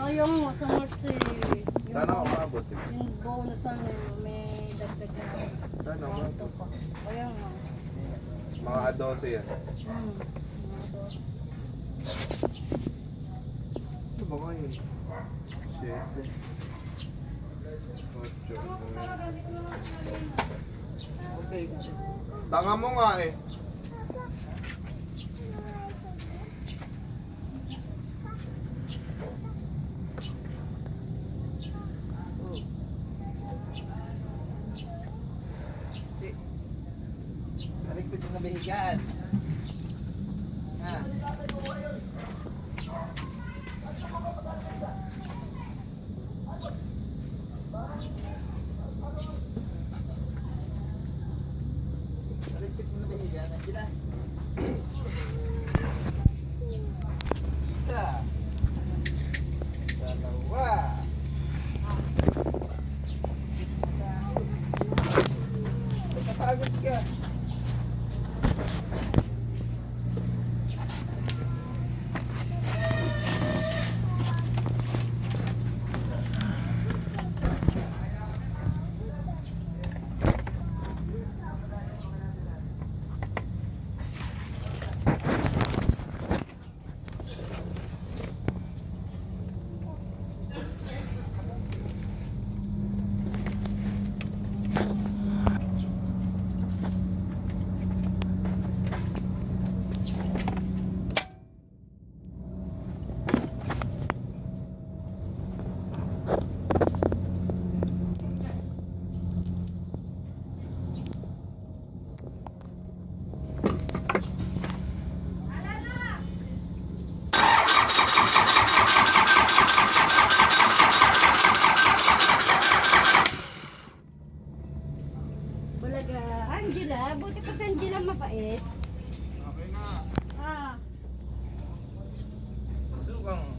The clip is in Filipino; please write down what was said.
Ayaw mo, sa March eh. Sana ako maabot eh. Yung bonus ano, may dagdag na. Sana ako Ito maabot. pa. Ayaw nga. Mga 12 yan. Ano ba ngayon? 7. 8. Okay. Tanga mo nga eh. Naligpit yung nabihigan. Ha? Naligpit yung nabihigan. Nandiyan na. Isa. Dalawa. Napagod ka. Bulaga, Angela, buti pa si Angela mabait. Okay na. Ah, Sukang.